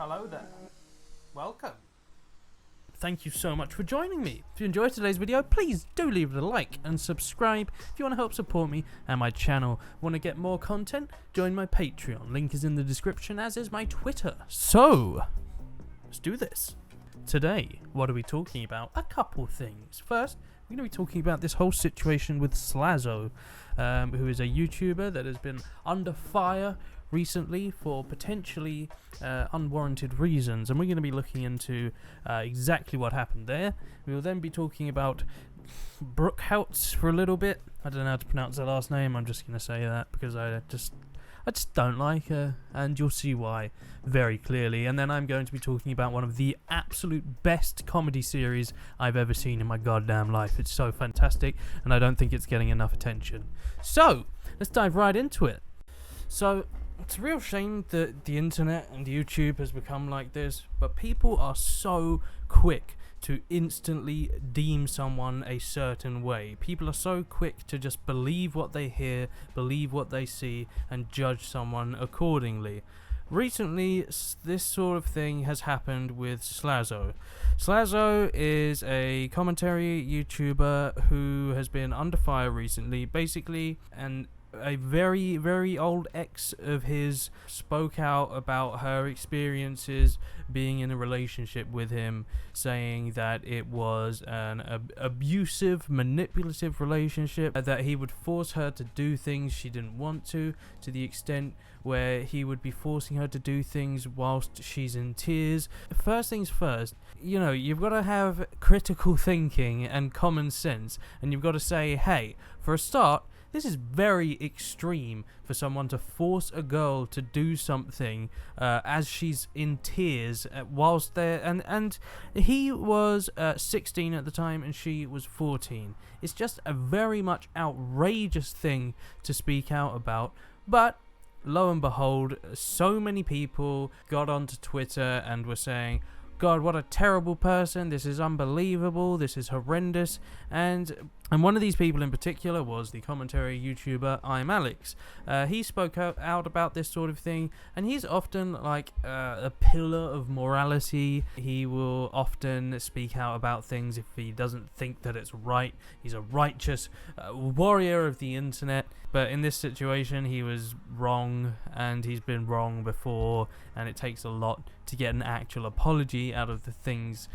Hello there. Welcome. Thank you so much for joining me. If you enjoyed today's video, please do leave it a like and subscribe if you want to help support me and my channel. Want to get more content? Join my Patreon. Link is in the description, as is my Twitter. So, let's do this. Today, what are we talking about? A couple things. First, we're going to be talking about this whole situation with Slazo, who is a YouTuber that has been under fire recently for potentially unwarranted reasons, and we're going to be looking into exactly what happened there. We will then be talking about Brooke Houts for a little bit. I don't know how to pronounce her last name. I'm just going to say that because I just don't like her, and you'll see why very clearly. And then I'm going to be talking about one of the absolute best comedy series I've ever seen in my goddamn life. It's so fantastic, and I don't think it's getting enough attention. So, let's dive right into it. So, it's a real shame that the internet and YouTube has become like this, but people are so quick to instantly deem someone a certain way. People are so quick to just believe what they hear, believe what they see, and judge someone accordingly. Recently, this sort of thing has happened with Slazo. Slazo is a commentary YouTuber who has been under fire recently. Basically, a very, very old ex of his spoke out about her experiences being in a relationship with him, saying that it was an abusive, manipulative relationship, that he would force her to do things she didn't want to the extent where he would be forcing her to do things whilst she's in tears. First things first, you've got to have critical thinking and common sense, and you've got to say, hey, for a start, this is very extreme for someone to force a girl to do something as she's in tears whilst they're... And he was 16 at the time and she was 14. It's just a very much outrageous thing to speak out about. But lo and behold, so many people got onto Twitter and were saying, God, what a terrible person, this is unbelievable, this is horrendous, and one of these people in particular was the commentary YouTuber Imallexx. He spoke out about this sort of thing, and he's often like a pillar of morality. He will often speak out about things if he doesn't think that it's right. He's a righteous warrior of the internet, but in this situation he was wrong, and he's been wrong before, and it takes a lot to get an actual apology out of the things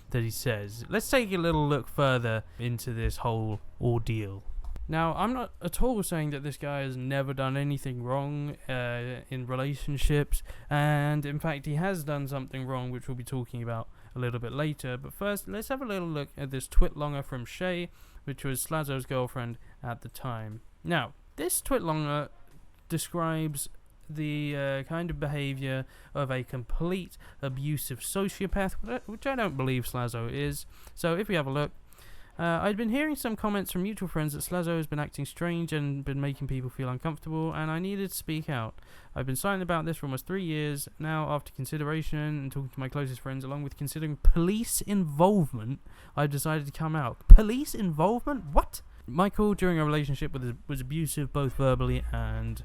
that he says. Let's take a little look further into this whole ordeal. Now, I'm not at all saying that this guy has never done anything wrong in relationships, and in fact he has done something wrong, which we'll be talking about a little bit later. But first, let's have a little look at this twitlonger from Chey, which was Slazo's girlfriend at the time. Now, this twitlonger describes the kind of behaviour of a complete abusive sociopath, which I don't believe Slazo is. So if we have a look, I'd been hearing some comments from mutual friends that Slazo has been acting strange and been making people feel uncomfortable, and I needed to speak out. I've been silent about this for almost 3 years now. After consideration and talking to my closest friends, along with considering police involvement, I've decided to come out. Police involvement? What? Michael, during our relationship, was abusive, both verbally and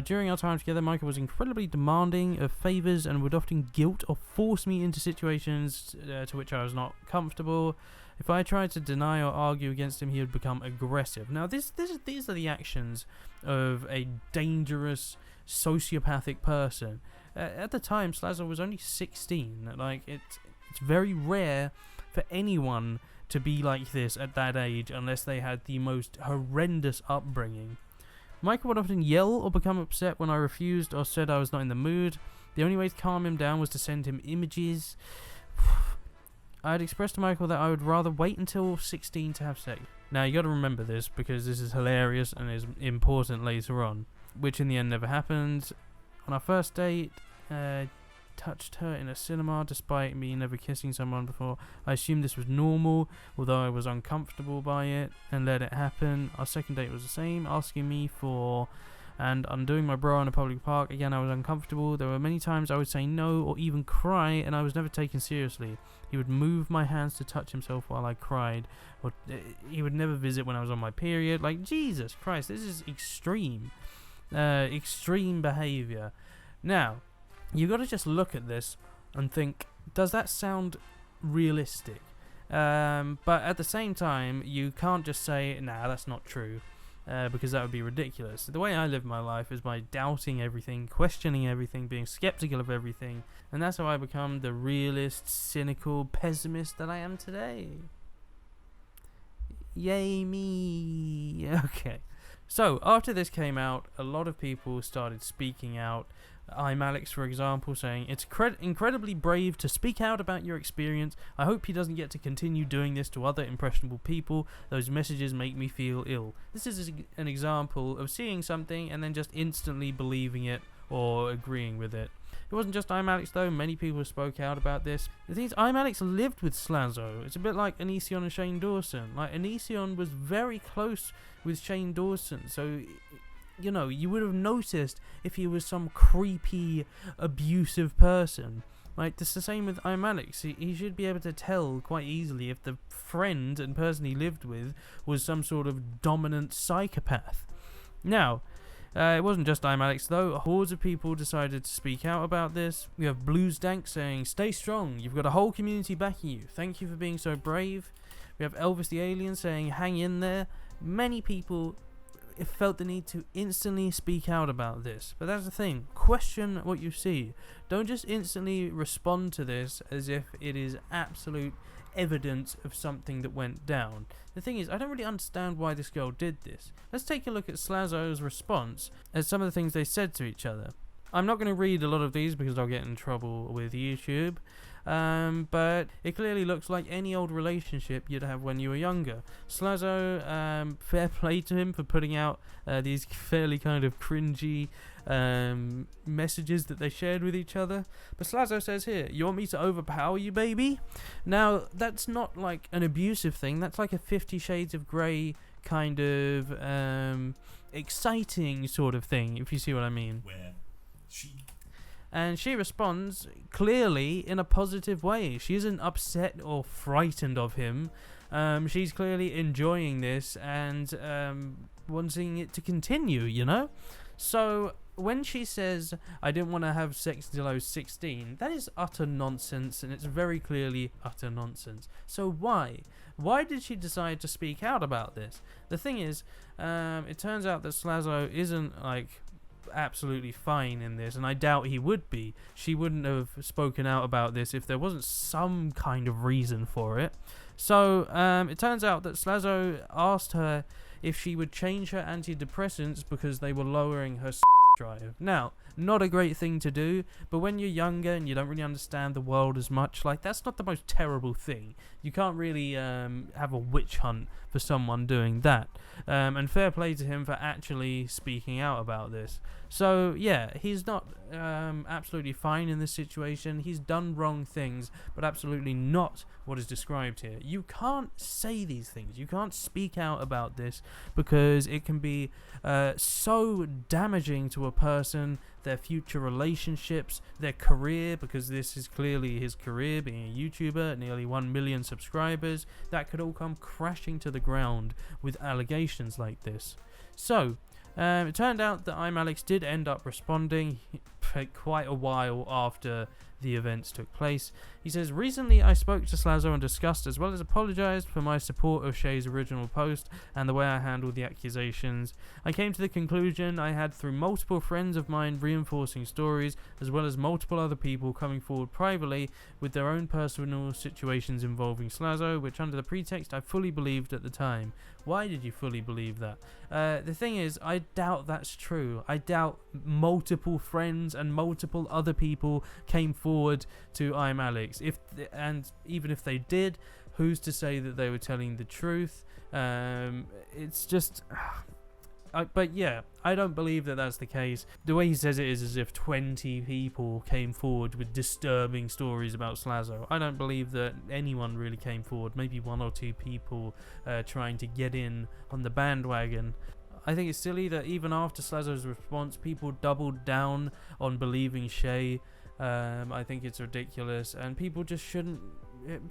during our time together. Michael was incredibly demanding of favours and would often guilt or force me into situations to which I was not comfortable. If I tried to deny or argue against him, he would become aggressive. Now, these are the actions of a dangerous, sociopathic person. At the time, Slazo was only 16. Like, it's very rare for anyone to be like this at that age unless they had the most horrendous upbringing. Michael would often yell or become upset when I refused or said I was not in the mood. The only way to calm him down was to send him images. I had expressed to Michael that I would rather wait until 16 to have sex. Now, you got to remember this because this is hilarious and is important later on, which in the end never happened. On our first date, touched her in a cinema despite me never kissing someone before. I assumed this was normal, although I was uncomfortable by it, and let it happen. Our second date was the same, asking me for and undoing my bra in a public park. Again, I was uncomfortable. There were many times I would say no or even cry, and I was never taken seriously. He would move my hands to touch himself while I cried, or he would never visit when I was on my period. Like, Jesus Christ, this is extreme behavior. Now, you got to just look at this and think, does that sound realistic? But at the same time, you can't just say, nah, that's not true, because that would be ridiculous. The way I live my life is by doubting everything, questioning everything, being skeptical of everything, and that's how I become the realist, cynical, pessimist that I am today. Yay me! Okay. So, after this came out, a lot of people started speaking out. Imallexx, for example, saying, it's incredibly brave to speak out about your experience. I hope he doesn't get to continue doing this to other impressionable people. Those messages make me feel ill. This is an example of seeing something and then just instantly believing it or agreeing with it. It wasn't just Imallexx though, many people spoke out about this. The thing is, Imallexx lived with Slazo. It's a bit like Onision and Shane Dawson. Like, Onision was very close with Shane Dawson, so, you know, you would have noticed if he was some creepy, abusive person. Like, it's the same with Imallexx. He should be able to tell quite easily if the friend and person he lived with was some sort of dominant psychopath. Now, it wasn't just Imallexx though. Hordes of people decided to speak out about this. We have Bluesdank saying, stay strong, you've got a whole community backing you. Thank you for being so brave. We have Elvis the Alien saying, hang in there. Many people felt the need to instantly speak out about this. But that's the thing. Question what you see. Don't just instantly respond to this as if it is absolute evidence of something that went down. The thing is, I don't really understand why this girl did this. Let's take a look at Slazo's response at some of the things they said to each other. I'm not going to read a lot of these because I'll get in trouble with YouTube. But it clearly looks like any old relationship you'd have when you were younger. Slazo, fair play to him for putting out these fairly kind of cringy messages that they shared with each other. But Slazo says here, you want me to overpower you, baby? Now, that's not like an abusive thing. That's like a 50 Shades of Grey kind of exciting sort of thing, if you see what I mean. And she responds clearly in a positive way. She isn't upset or frightened of him. She's clearly enjoying this and wanting it to continue, you know? So when she says, I didn't want to have sex till I was 16, that is utter nonsense, and it's very clearly utter nonsense. So why? Why did she decide to speak out about this? The thing is, it turns out that Slazo isn't like absolutely fine in this, and I doubt he would be. She wouldn't have spoken out about this if there wasn't some kind of reason for it. So it turns out that Slazo asked her if she would change her antidepressants because they were lowering her drive. Now, not a great thing to do, but when you're younger and you don't really understand the world as much, like, that's not the most terrible thing. You can't really have a witch hunt for someone doing that. And fair play to him for actually speaking out about this. So, yeah, he's not absolutely fine in this situation. He's done wrong things, but absolutely not what is described here. You can't say these things. You can't speak out about this because it can be so damaging to a person, their future relationships, their career, because this is clearly his career, being a YouTuber, nearly 1 million subscribers. That could all come crashing to the ground with allegations like this. So, it turned out that Imallexx did end up responding quite a while after the events took place. He says, recently I spoke to Slazo and discussed as well as apologized for my support of Chey's original post and the way I handled the accusations. I came to the conclusion I had through multiple friends of mine reinforcing stories as well as multiple other people coming forward privately with their own personal situations involving Slazo, which under the pretext I fully believed at the time. Why did you fully believe that? The thing is, I doubt that's true. I doubt multiple friends and multiple other people came forward to Imallexx. And even if they did, who's to say that they were telling the truth? It's just... but yeah, I don't believe that that's the case. The way he says it is as if 20 people came forward with disturbing stories about Slazo. I don't believe that anyone really came forward. Maybe 1 or 2 people trying to get in on the bandwagon. I think it's silly that even after Slazo's response, people doubled down on believing Chey. I think it's ridiculous, and people just shouldn't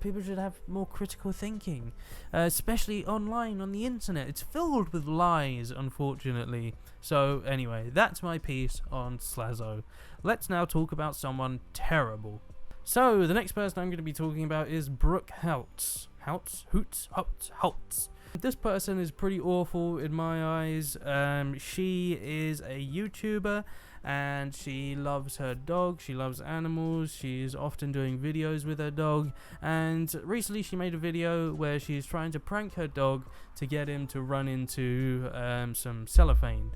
people should have more critical thinking, especially online on the internet. It's filled with lies, unfortunately. So anyway, that's my piece on Slazo. Let's now talk about someone terrible. So the next person I'm going to be talking about is Brooke Houts. Houts. This person is pretty awful in my eyes. She is a YouTuber and she loves her dog. She loves animals. She's often doing videos with her dog. And recently she made a video where she's trying to prank her dog to get him to run into some cellophane.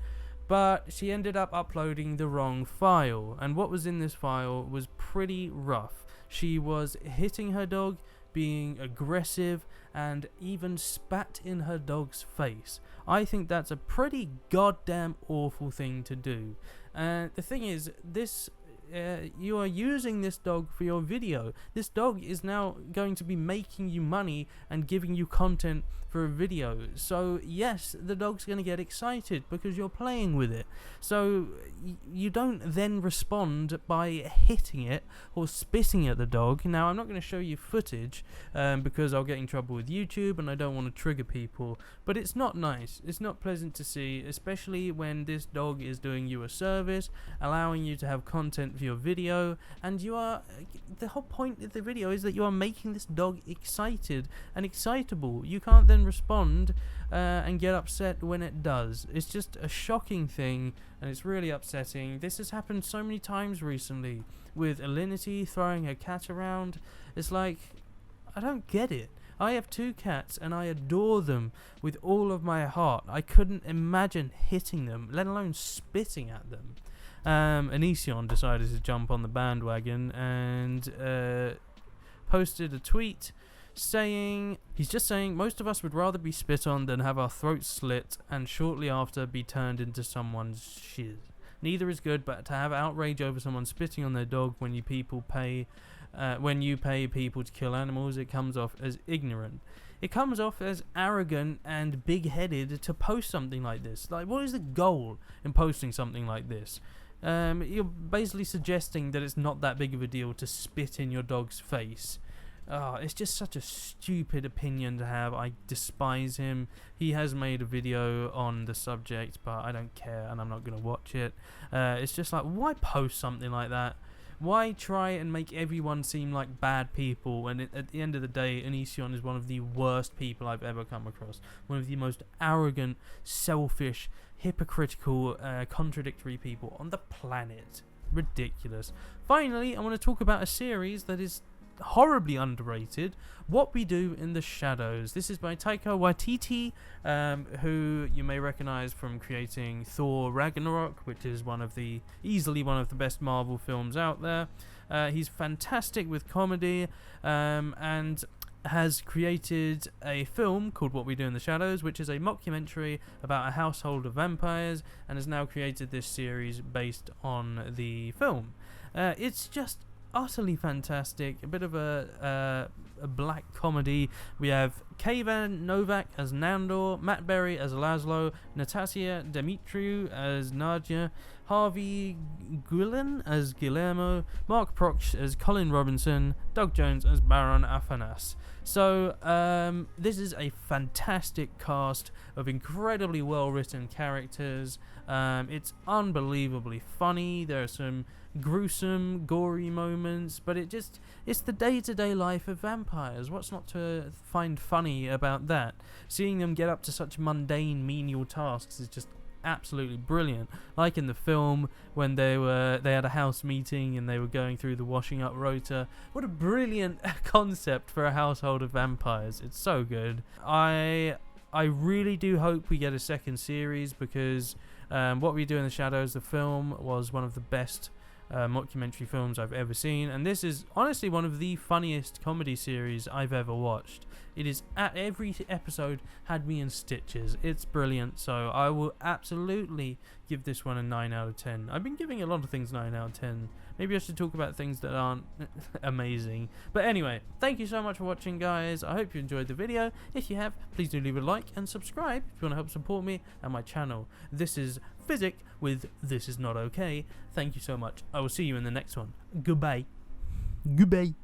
But she ended up uploading the wrong file. And what was in this file was pretty rough. She was hitting her dog, being aggressive, and even spat in her dog's face. I think that's a pretty goddamn awful thing to do. The thing is, you are using this dog for your video. This dog is now going to be making you money and giving you content for a video. So yes, the dog's going to get excited because you're playing with it. So you don't then respond by hitting it or spitting at the dog. Now I'm not going to show you footage because I'll get in trouble with YouTube and I don't want to trigger people, but it's not nice. It's not pleasant to see, especially when this dog is doing you a service, allowing you to have content for your video, and the whole point of the video is that you are making this dog excited and excitable. You can't then respond and get upset when it does. It's just a shocking thing and it's really upsetting. This has happened so many times recently with Alinity throwing her cat around. It's like, I don't get it. I have 2 cats and I adore them with all of my heart. I couldn't imagine hitting them, let alone spitting at them. Anision decided to jump on the bandwagon and posted a tweet saying, most of us would rather be spit on than have our throats slit and shortly after be turned into someone's shiz. Neither is good, but to have outrage over someone spitting on their dog when you pay people to kill animals, it comes off as ignorant. It comes off as arrogant and big-headed to post something like this. Like, what is the goal in posting something like this? You're basically suggesting that it's not that big of a deal to spit in your dog's face. It's just such a stupid opinion to have. I despise him. He has made a video on the subject, but I don't care and I'm not going to watch it. It's just like, why post something like that? Why try and make everyone seem like bad people when at the end of the day, Anision is one of the worst people I've ever come across. One of the most arrogant, selfish, hypocritical, contradictory people on the planet. Ridiculous. Finally, I want to talk about a series that is horribly underrated, What We Do in the Shadows. This is by Taika Waititi, who you may recognize from creating Thor Ragnarok, which is easily one of the best Marvel films out there. He's fantastic with comedy, and has created a film called What We Do in the Shadows, which is a mockumentary about a household of vampires, and has now created this series based on the film. It's just utterly fantastic, a bit of a black comedy. We have Kayvan Novak as Nandor, Matt Berry as Laszlo, Natasha Demetriou as Nadia, Harvey Guillen as Guillermo, Mark Proksch as Colin Robinson, Doug Jones as Baron Afanas. So this is a fantastic cast of incredibly well written characters. It's unbelievably funny. There are some gruesome, gory moments, but it's the day-to-day life of vampires. What's not to find funny about that? Seeing them get up to such mundane, menial tasks is just absolutely brilliant. Like in the film when they had a house meeting and they were going through the washing up rota. What a brilliant concept for a household of vampires. It's so good. I really do hope we get a second series because What We Do in the Shadows, the film, was one of the best mockumentary films I've ever seen, and this is honestly one of the funniest comedy series I've ever watched. It is, at every episode had me in stitches. It's brilliant, so I will absolutely give this one a 9 out of 10. I've been giving a lot of things 9 out of 10. Maybe I should talk about things that aren't amazing. But anyway, thank you so much for watching, guys. I hope you enjoyed the video. If you have, please do leave a like and subscribe if you want to help support me and my channel. This is Physic with This Is Not Okay. Thank you so much. I will see you in the next one. Goodbye. Goodbye.